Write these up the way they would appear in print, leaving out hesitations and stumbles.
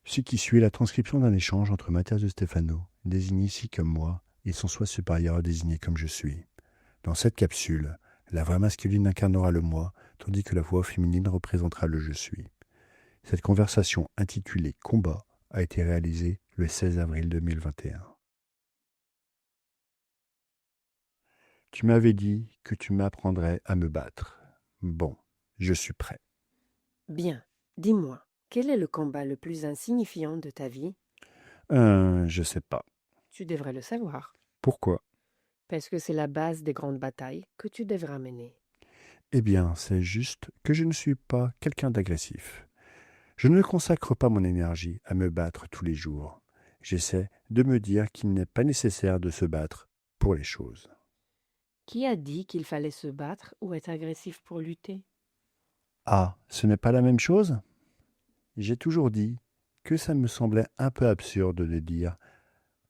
Ce qui suit est la transcription d'un échange entre Mathias de Stefano, désigné ici comme moi, et son soi supérieur désigné comme je suis. Dans cette capsule, la voix masculine incarnera le moi, tandis que la voix féminine représentera le je suis. Cette conversation intitulée Combat a été réalisée le 16 avril 2021. Tu m'avais dit que tu m'apprendrais à me battre. Bon, je suis prêt. Bien, dis-moi, quel est le combat le plus insignifiant de ta vie? Je sais pas. Tu devrais le savoir, Pourquoi? parce que c'est la base des grandes batailles que tu devras mener. Eh bien, c'est juste que je ne suis pas quelqu'un d'agressif. Je ne consacre pas mon énergie à me battre tous les jours. J'essaie de me dire qu'il n'est pas nécessaire de se battre pour les choses. Qui a dit qu'il fallait se battre ou être agressif pour lutter? Ah, ce n'est pas la même chose? J'ai toujours dit que ça me semblait un peu absurde de dire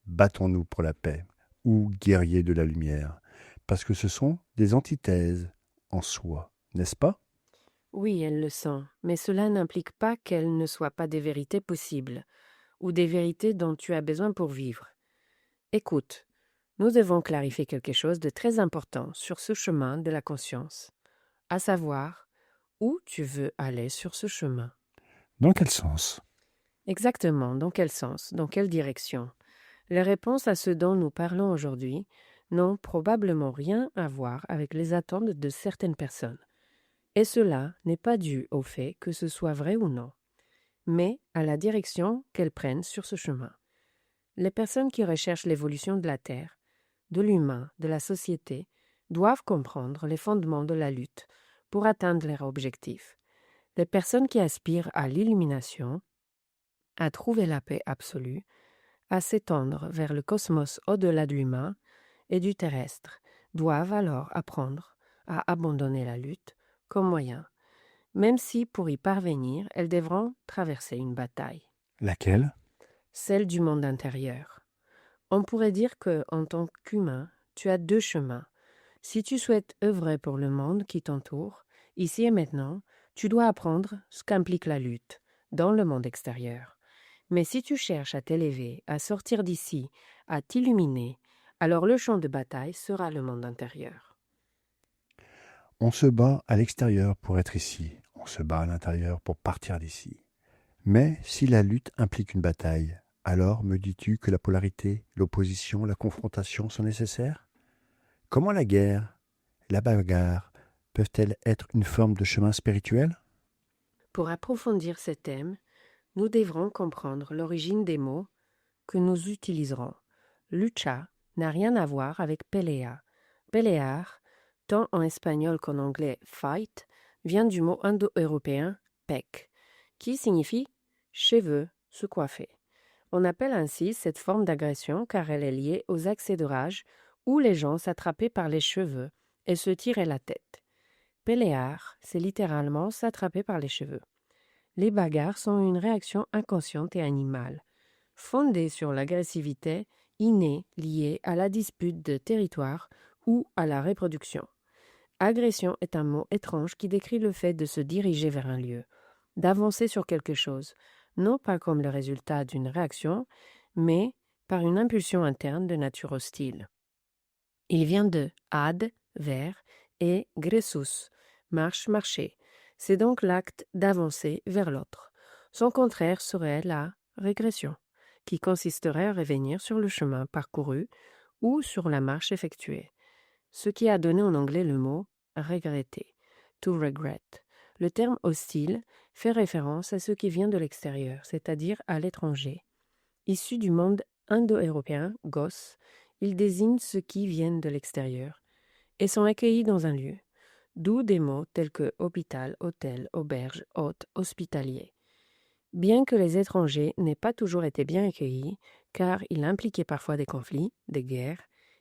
battons-nous pour la paix ou guerriers de la lumière, parce que ce sont des antithèses en soi, n'est-ce pas? Oui, elle le sent, mais cela n'implique pas qu'elles ne soient pas des vérités possibles, ou des vérités dont tu as besoin pour vivre. Écoute, nous devons clarifier quelque chose de très important sur ce chemin de la conscience, à savoir où tu veux aller sur ce chemin. Dans quel sens? Exactement, dans quel sens, dans quelle direction? Les réponses à ce dont nous parlons aujourd'hui n'ont probablement rien à voir avec les attentes de certaines personnes. Et cela n'est pas dû au fait que ce soit vrai ou non, mais à la direction qu'elles prennent sur ce chemin. Les personnes qui recherchent l'évolution de la Terre, de l'humain, de la société, doivent comprendre les fondements de la lutte pour atteindre leurs objectifs. Les personnes qui aspirent à l'illumination, à trouver la paix absolue, à s'étendre vers le cosmos au-delà de l'humain et du terrestre, doivent alors apprendre à abandonner la lutte comme moyen, même si pour y parvenir, elles devront traverser une bataille, Laquelle? celle du monde intérieur. On pourrait dire que, en tant qu'humain, tu as deux chemins. Si tu souhaites œuvrer pour le monde qui t'entoure, ici et maintenant, tu dois apprendre ce qu'implique la lutte dans le monde extérieur. Mais si tu cherches à t'élever, à sortir d'ici, à t'illuminer, alors le champ de bataille sera le monde intérieur. On se bat à l'extérieur pour être ici, on se bat à l'intérieur pour partir d'ici. Mais si la lutte implique une bataille, alors me dis-tu que la polarité, l'opposition, la confrontation sont nécessaires? Comment la guerre, la bagarre, peuvent-elles être une forme de chemin spirituel? Pour approfondir ce thème, nous devrons comprendre l'origine des mots que nous utiliserons. Lucha n'a rien à voir avec pelea. Pelear, tant en espagnol qu'en anglais fight, vient du mot indo-européen pec, qui signifie cheveux, se coiffer. On appelle ainsi cette forme d'agression car elle est liée aux accès de rage où les gens s'attrapaient par les cheveux et se tiraient la tête. Pelear, c'est littéralement s'attraper par les cheveux. Les bagarres sont une réaction inconsciente et animale, fondée sur l'agressivité innée liée à la dispute de territoire ou à la reproduction. Agression est un mot étrange qui décrit le fait de se diriger vers un lieu, d'avancer sur quelque chose, non pas comme le résultat d'une réaction, mais par une impulsion interne de nature hostile. Il vient de ad, vers, et gressus, marche, marcher. C'est donc l'acte d'avancer vers l'autre. Son contraire serait la régression, qui consisterait à revenir sur le chemin parcouru ou sur la marche effectuée, ce qui a donné en anglais le mot regretter, to regret. Le terme hostile fait référence à ce qui vient de l'extérieur, c'est-à-dire à l'étranger. Issu du monde indo-européen, gos, il désigne ceux qui viennent de l'extérieur et sont accueillis dans un lieu, d'où des mots tels que hôpital, hôtel, auberge, hôte, hospitalier. Bien que les étrangers n'aient pas toujours été bien accueillis, car il impliquait parfois des conflits, des guerres,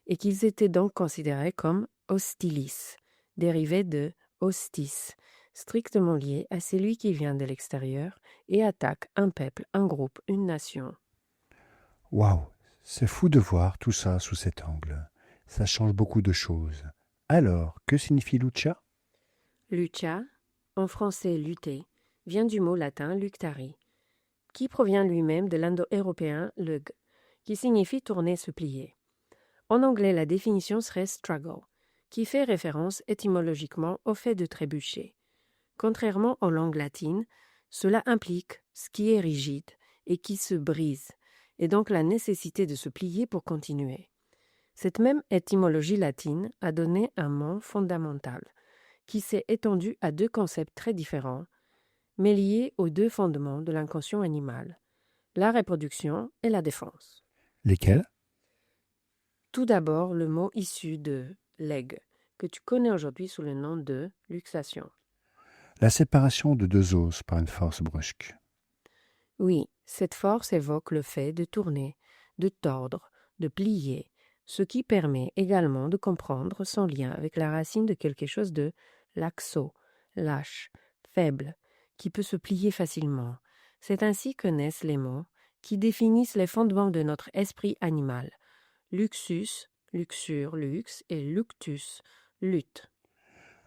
et qu'ils étaient donc considérés comme hostilis, dérivé de hostis, strictement lié à celui qui vient de l'extérieur et attaque un peuple, un groupe, une nation. Waouh, c'est fou de voir tout ça sous cet angle. Ça change beaucoup de choses. Alors, que signifie lucha? Lucha, en français lutter, vient du mot latin luctari, qui provient lui-même de l'indo-européen lug, qui signifie tourner, se plier. En anglais, la définition serait struggle, qui fait référence étymologiquement au fait de trébucher. Contrairement aux langues latines, cela implique ce qui est rigide et qui se brise, et donc la nécessité de se plier pour continuer. Cette même étymologie latine a donné un mot fondamental, qui s'est étendu à deux concepts très différents, mais liés aux deux fondements de l'inconscient animal, la reproduction et la défense. Lesquels? Tout d'abord, le mot issu de leg, que tu connais aujourd'hui sous le nom de luxation. La séparation de deux os par une force brusque. Oui, cette force évoque le fait de tourner, de tordre, de plier, ce qui permet également de comprendre son lien avec la racine de quelque chose de laxo, lâche, faible, qui peut se plier facilement. C'est ainsi que naissent les mots qui définissent les fondements de notre esprit animal. Luxus, luxure, lux et luctus, lutte.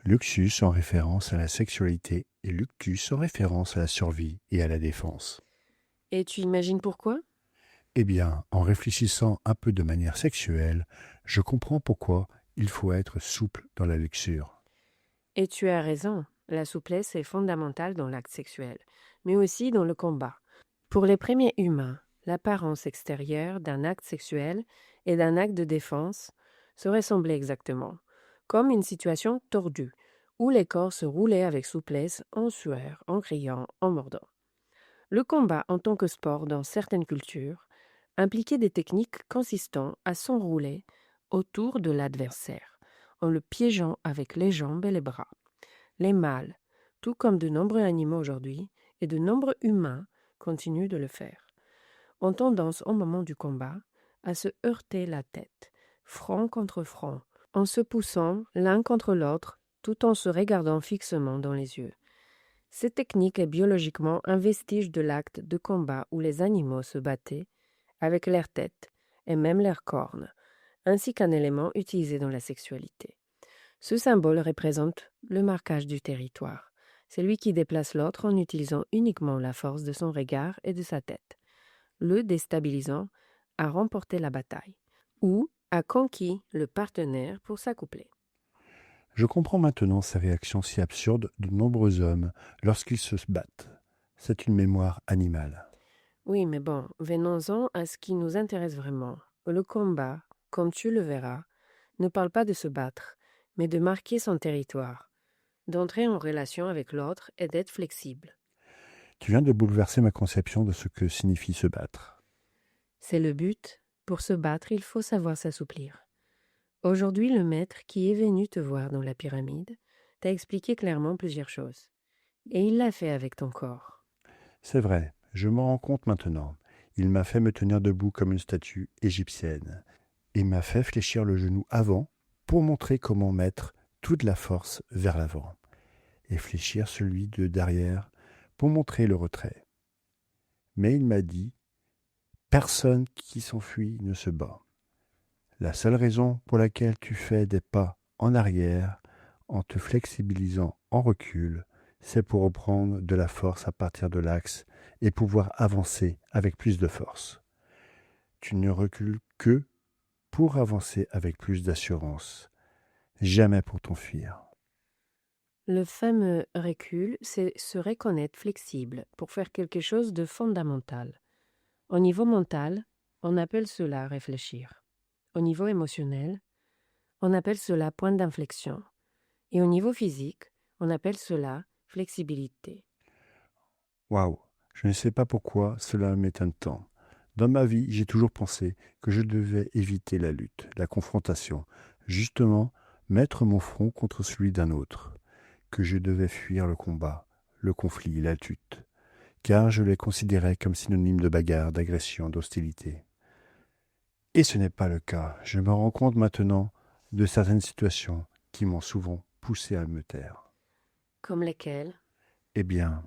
Luxus en référence à la sexualité et luctus en référence à la survie et à la défense. Et tu imagines pourquoi? Eh bien, en réfléchissant un peu de manière sexuelle, je comprends pourquoi il faut être souple dans la luxure. Et tu as raison, la souplesse est fondamentale dans l'acte sexuel, mais aussi dans le combat. Pour les premiers humains, l'apparence extérieure d'un acte sexuel et d'un acte de défense se ressemblaient exactement, comme une situation tordue, où les corps se roulaient avec souplesse, en sueur, en criant, en mordant. Le combat en tant que sport dans certaines cultures impliquait des techniques consistant à s'enrouler autour de l'adversaire, en le piégeant avec les jambes et les bras. Les mâles, tout comme de nombreux animaux aujourd'hui, et de nombreux humains continuent de le faire, ont tendance au moment du combat à se heurter la tête, front contre front, en se poussant l'un contre l'autre tout en se regardant fixement dans les yeux. Cette technique est biologiquement un vestige de l'acte de combat où les animaux se battaient avec leur tête et même leurs cornes, ainsi qu'un élément utilisé dans la sexualité. Ce symbole représente le marquage du territoire, celui qui déplace l'autre en utilisant uniquement la force de son regard et de sa tête, le déstabilisant à remporter la bataille, ou a conquis le partenaire pour s'accoupler. Je comprends maintenant ces réactions si absurdes de nombreux hommes lorsqu'ils se battent. C'est une mémoire animale. Oui, mais bon, venons-en à ce qui nous intéresse vraiment. Le combat, comme tu le verras, ne parle pas de se battre, mais de marquer son territoire, d'entrer en relation avec l'autre et d'être flexible. Tu viens de bouleverser ma conception de ce que signifie se battre. C'est le but. Pour se battre, il faut savoir s'assouplir. Aujourd'hui, le maître qui est venu te voir dans la pyramide t'a expliqué clairement plusieurs choses. Et il l'a fait avec ton corps. C'est vrai, je m'en rends compte maintenant. Il m'a fait me tenir debout comme une statue égyptienne et m'a fait fléchir le genou avant pour montrer comment mettre toute la force vers l'avant et fléchir celui de derrière pour montrer le retrait. Mais il m'a dit « Personne qui s'enfuit ne se bat. La seule raison pour laquelle tu fais des pas en arrière en te flexibilisant en recul, c'est pour reprendre de la force à partir de l'axe et pouvoir avancer avec plus de force. Tu ne recules que pour avancer avec plus d'assurance, jamais pour t'enfuir. » Le fameux recul, c'est se reconnaître flexible pour faire quelque chose de fondamental. Au niveau mental, on appelle cela réfléchir. Au niveau émotionnel, on appelle cela point d'inflexion. Et au niveau physique, on appelle cela flexibilité. Waouh, je ne sais pas pourquoi cela m'étonne tant. Dans ma vie, j'ai toujours pensé que je devais éviter la lutte, la confrontation, justement mettre mon front contre celui d'un autre, que je devais fuir le combat, le conflit, la lutte, car je les considérais comme synonymes de bagarre, d'agression, d'hostilité. Et ce n'est pas le cas. Je me rends compte maintenant de certaines situations qui m'ont souvent poussé à me taire. Comme lesquels? Eh bien,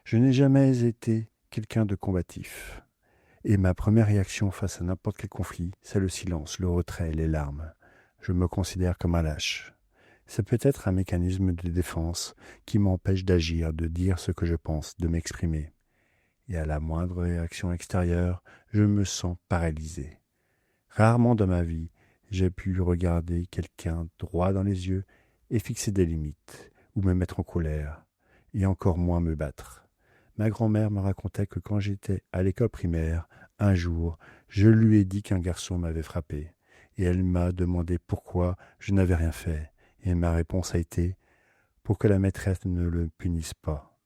je n'ai jamais été quelqu'un de combatif. Et ma première réaction face à n'importe quel conflit, c'est le silence, le retrait, les larmes. Je me considère comme un lâche. C'est peut-être un mécanisme de défense qui m'empêche d'agir, de dire ce que je pense, de m'exprimer. Et à la moindre réaction extérieure, je me sens paralysé. Rarement dans ma vie, j'ai pu regarder quelqu'un droit dans les yeux et fixer des limites, ou me mettre en colère, et encore moins me battre. Ma grand-mère me racontait que quand j'étais à l'école primaire, un jour, je lui ai dit qu'un garçon m'avait frappé, et elle m'a demandé pourquoi je n'avais rien fait, et ma réponse a été « pour que la maîtresse ne le punisse pas ».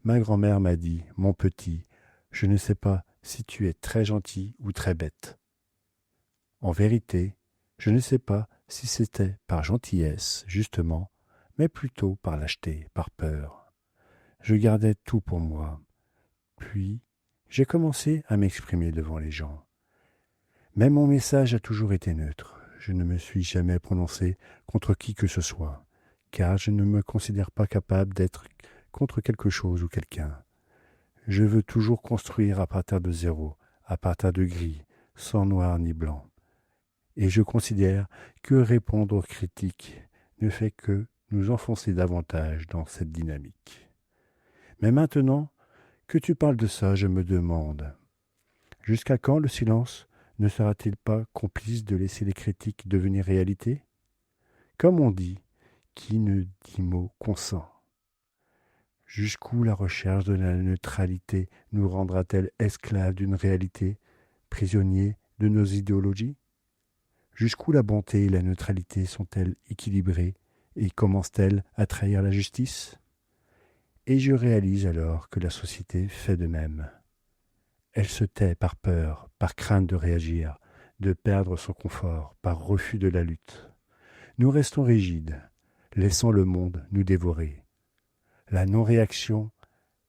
Ma grand-mère m'a dit « mon petit, je ne sais pas si tu es très gentil ou très bête ». En vérité, je ne sais pas si c'était par gentillesse, justement, mais plutôt par lâcheté, par peur. Je gardais tout pour moi. Puis, j'ai commencé à m'exprimer devant les gens. Mais mon message a toujours été neutre. Je ne me suis jamais prononcé contre qui que ce soit, car je ne me considère pas capable d'être contre quelque chose ou quelqu'un. Je veux toujours construire à partir de zéro, à partir de gris, sans noir ni blanc. Et je considère que répondre aux critiques ne fait que nous enfoncer davantage dans cette dynamique. Mais maintenant que tu parles de ça, je me demande, jusqu'à quand le silence ne sera-t-il pas complice de laisser les critiques devenir réalité? Comme on dit, qui ne dit mot consent. Jusqu'où la recherche de la neutralité nous rendra-t-elle esclaves d'une réalité, prisonniers de nos idéologies? Jusqu'où la bonté et la neutralité sont-elles équilibrées et commencent-elles à trahir la justice? Et je réalise alors que la société fait de même. Elle se tait par peur, par crainte de réagir, de perdre son confort, par refus de la lutte. Nous restons rigides, laissant le monde nous dévorer. La non-réaction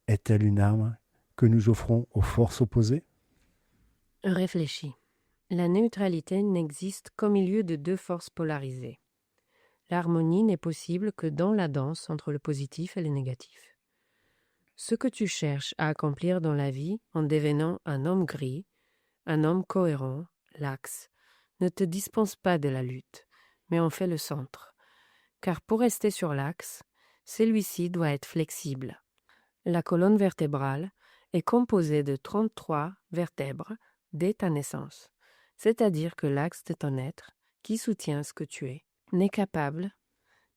est-elle une arme que nous offrons aux forces opposées? Réfléchis. La neutralité n'existe qu'au milieu de deux forces polarisées. L'harmonie n'est possible que dans la danse entre le positif et le négatif. Ce que tu cherches à accomplir dans la vie en devenant un homme gris, un homme cohérent, l'axe, ne te dispense pas de la lutte, mais en fait le centre. Car pour rester sur l'axe, celui-ci doit être flexible. La colonne vertébrale est composée de 33 vertèbres dès ta naissance, c'est-à-dire que l'axe de ton être, qui soutient ce que tu es, n'est capable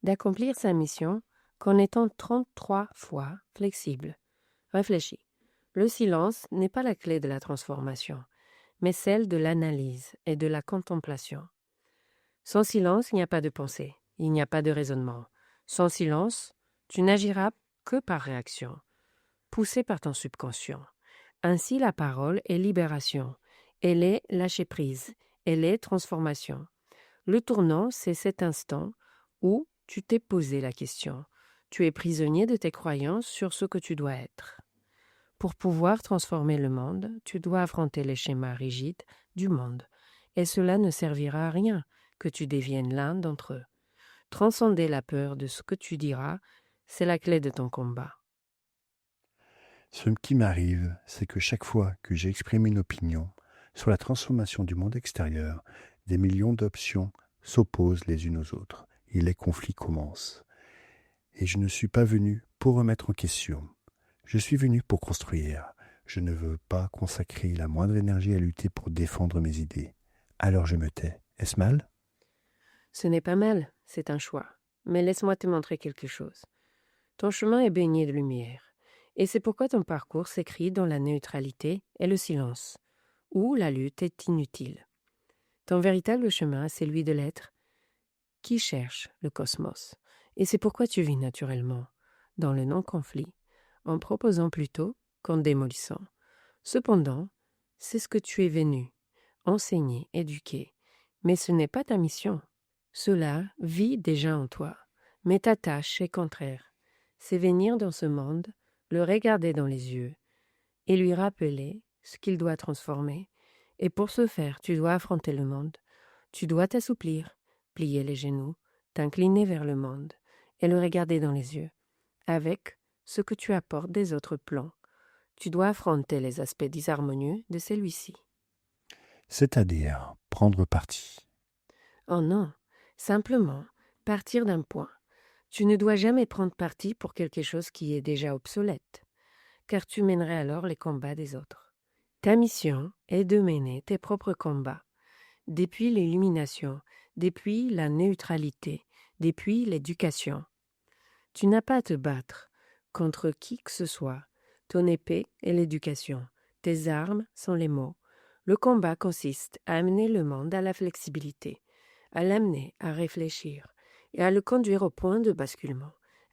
d'accomplir sa mission qu'en étant 33 fois flexible. Réfléchis. Le silence n'est pas la clé de la transformation, mais celle de l'analyse et de la contemplation. Sans silence, il n'y a pas de pensée, il n'y a pas de raisonnement. Sans silence, tu n'agiras que par réaction, poussé par ton subconscient. Ainsi, la parole est libération, elle est lâcher-prise, elle est transformation. Le tournant, c'est cet instant où tu t'es posé la question. Tu es prisonnier de tes croyances sur ce que tu dois être. Pour pouvoir transformer le monde, tu dois affronter les schémas rigides du monde, et cela ne servira à rien que tu deviennes l'un d'entre eux. Transcender la peur de ce que tu diras, c'est la clé de ton combat. Ce qui m'arrive, c'est que chaque fois que j'exprime une opinion sur la transformation du monde extérieur, des millions d'options s'opposent les unes aux autres et les conflits commencent. Et je ne suis pas venu pour remettre en question. Je suis venu pour construire. Je ne veux pas consacrer la moindre énergie à lutter pour défendre mes idées. Alors je me tais. Est-ce mal? Ce n'est pas mal, c'est un choix. Mais laisse-moi te montrer quelque chose. Ton chemin est baigné de lumière. Et c'est pourquoi ton parcours s'écrit dans la neutralité et le silence, où la lutte est inutile. Ton véritable chemin, c'est celui de l'être qui cherche le cosmos. Et c'est pourquoi tu vis naturellement, dans le non-conflit, en proposant plutôt qu'en démolissant. Cependant, c'est ce que tu es venu, enseigner, éduquer. Mais ce n'est pas ta mission. Cela vit déjà en toi. Mais ta tâche est contraire. C'est venir dans ce monde, le regarder dans les yeux, et lui rappeler ce qu'il doit transformer, Et pour ce faire, tu dois affronter le monde. Tu dois t'assouplir, plier les genoux, t'incliner vers le monde et le regarder dans les yeux, avec ce que tu apportes des autres plans. Tu dois affronter les aspects disharmonieux de celui-ci. C'est-à-dire prendre parti. Oh non, simplement partir d'un point. Tu ne dois jamais prendre parti pour quelque chose qui est déjà obsolète, car tu mènerais alors les combats des autres. Ta mission est de mener tes propres combats, depuis l'illumination, depuis la neutralité, depuis l'éducation. Tu n'as pas à te battre contre qui que ce soit. Ton épée est l'éducation. Tes armes sont les mots. Le combat consiste à amener le monde à la flexibilité, à l'amener à réfléchir et à le conduire au point de basculement,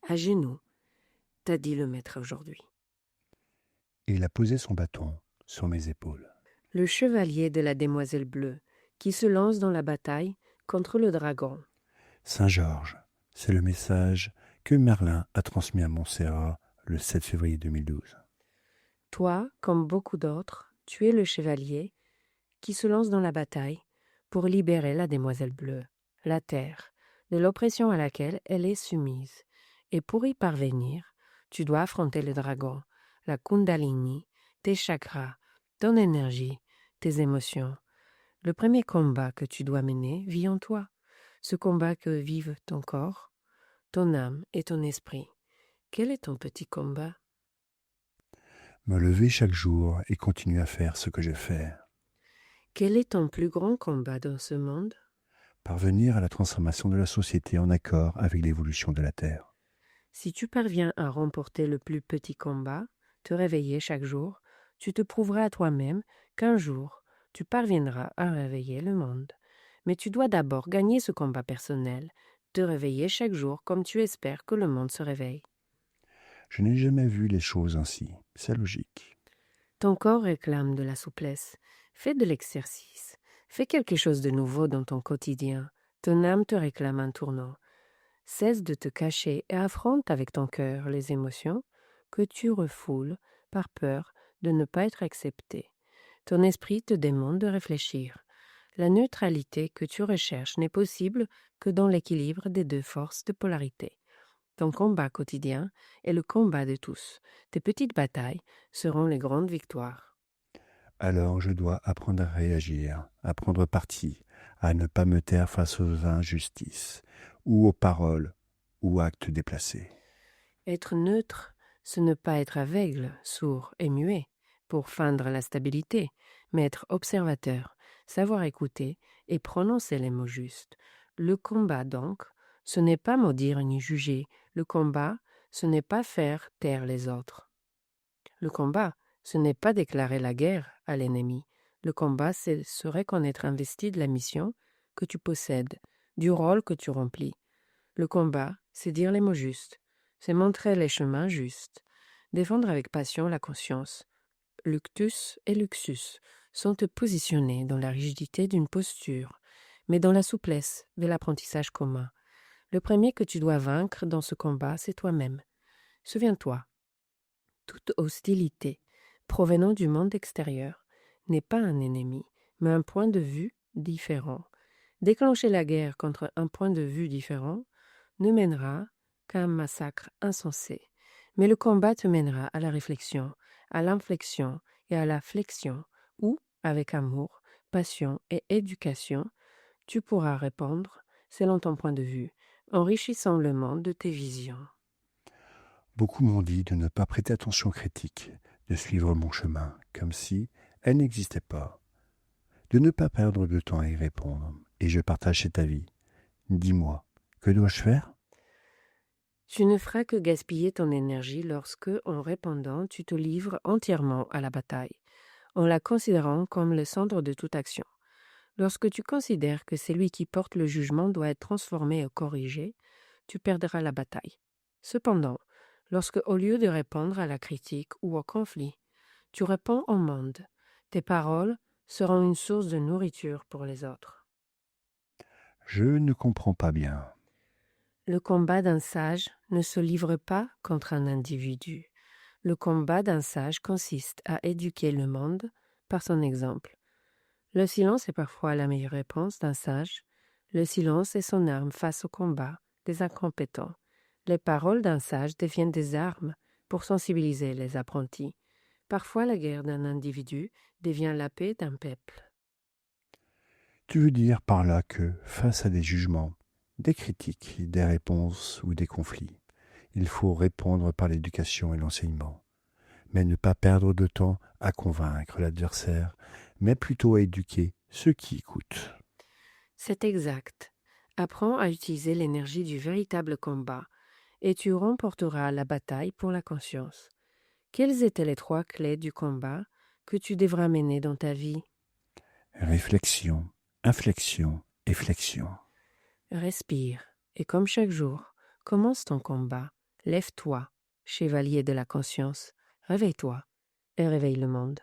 à genoux, t'a dit le maître aujourd'hui. Il a posé son bâton sur mes épaules. Le chevalier de la demoiselle bleue qui se lance dans la bataille contre le dragon. Saint-Georges, c'est le message que Merlin a transmis à Montserrat le 7 février 2012. Toi, comme beaucoup d'autres, tu es le chevalier qui se lance dans la bataille pour libérer la demoiselle bleue, la terre, de l'oppression à laquelle elle est soumise. Et pour y parvenir, tu dois affronter le dragon, la Kundalini, tes chakras, ton énergie, tes émotions. Le premier combat que tu dois mener vit en toi, ce combat que vivent ton corps, ton âme et ton esprit. Quel est ton petit combat? Me lever chaque jour et continuer à faire ce que je fais. Quel est ton plus grand combat dans ce monde? Parvenir à la transformation de la société en accord avec l'évolution de la Terre. Si tu parviens à remporter le plus petit combat, te réveiller chaque jour, tu te prouveras à toi-même qu'un jour, tu parviendras à réveiller le monde. Mais tu dois d'abord gagner ce combat personnel, te réveiller chaque jour comme tu espères que le monde se réveille. Je n'ai jamais vu les choses ainsi. C'est logique. Ton corps réclame de la souplesse. Fais de l'exercice. Fais quelque chose de nouveau dans ton quotidien. Ton âme te réclame un tournant. Cesse de te cacher et affronte avec ton cœur les émotions que tu refoules par peur de ne pas être accepté. Ton esprit te demande de réfléchir. La neutralité que tu recherches n'est possible que dans l'équilibre des deux forces de polarité. Ton combat quotidien est le combat de tous. Tes petites batailles seront les grandes victoires. Alors je dois apprendre à réagir, à prendre parti, à ne pas me taire face aux injustices, ou aux paroles, ou actes déplacés. Être neutre, ce n'est pas être aveugle, sourd et muet pour feindre la stabilité, mais être observateur, savoir écouter et prononcer les mots justes. Le combat, donc, ce n'est pas maudire ni juger. Le combat, ce n'est pas faire taire les autres. Le combat, ce n'est pas déclarer la guerre à l'ennemi. Le combat, c'est se reconnaître investi de la mission que tu possèdes, du rôle que tu remplis. Le combat, c'est dire les mots justes, c'est montrer les chemins justes, défendre avec passion la conscience. Luctus et luxus sont te positionner dans la rigidité d'une posture, mais dans la souplesse de l'apprentissage commun. Le premier que tu dois vaincre dans ce combat, c'est toi-même. Souviens-toi, toute hostilité provenant du monde extérieur n'est pas un ennemi, mais un point de vue différent. Déclencher la guerre contre un point de vue différent ne mènera qu'à un massacre insensé. Mais le combat te mènera à la réflexion, à l'inflexion et à la flexion, où, avec amour, passion et éducation, tu pourras répondre selon ton point de vue, enrichissant le monde de tes visions. Beaucoup m'ont dit de ne pas prêter attention aux critiques, de suivre mon chemin, comme si elles n'existaient pas, de ne pas perdre de temps à y répondre, et je partage cet avis. Dis-moi, que dois-je faire? Tu ne feras que gaspiller ton énergie lorsque, en répondant, tu te livres entièrement à la bataille, en la considérant comme le centre de toute action. Lorsque tu considères que celui qui porte le jugement doit être transformé ou corrigé, tu perdras la bataille. Cependant, lorsque, au lieu de répondre à la critique ou au conflit, tu réponds au monde, tes paroles seront une source de nourriture pour les autres. Je ne comprends pas bien. Le combat d'un sage ne se livre pas contre un individu. Le combat d'un sage consiste à éduquer le monde par son exemple. Le silence est parfois la meilleure réponse d'un sage. Le silence est son arme face au combat des incompétents. Les paroles d'un sage deviennent des armes pour sensibiliser les apprentis. Parfois la guerre d'un individu devient la paix d'un peuple. Tu veux dire par là que, face à des jugements, des critiques, des réponses ou des conflits, il faut répondre par l'éducation et l'enseignement, mais ne pas perdre de temps à convaincre l'adversaire, mais plutôt à éduquer ceux qui écoutent. C'est exact. Apprends à utiliser l'énergie du véritable combat et tu remporteras la bataille pour la conscience. Quelles étaient les 3 clés du combat que tu devras mener dans ta vie? Réflexion, inflexion et flexion. Respire et comme chaque jour, commence ton combat. Lève-toi, chevalier de la conscience, réveille-toi et réveille le monde.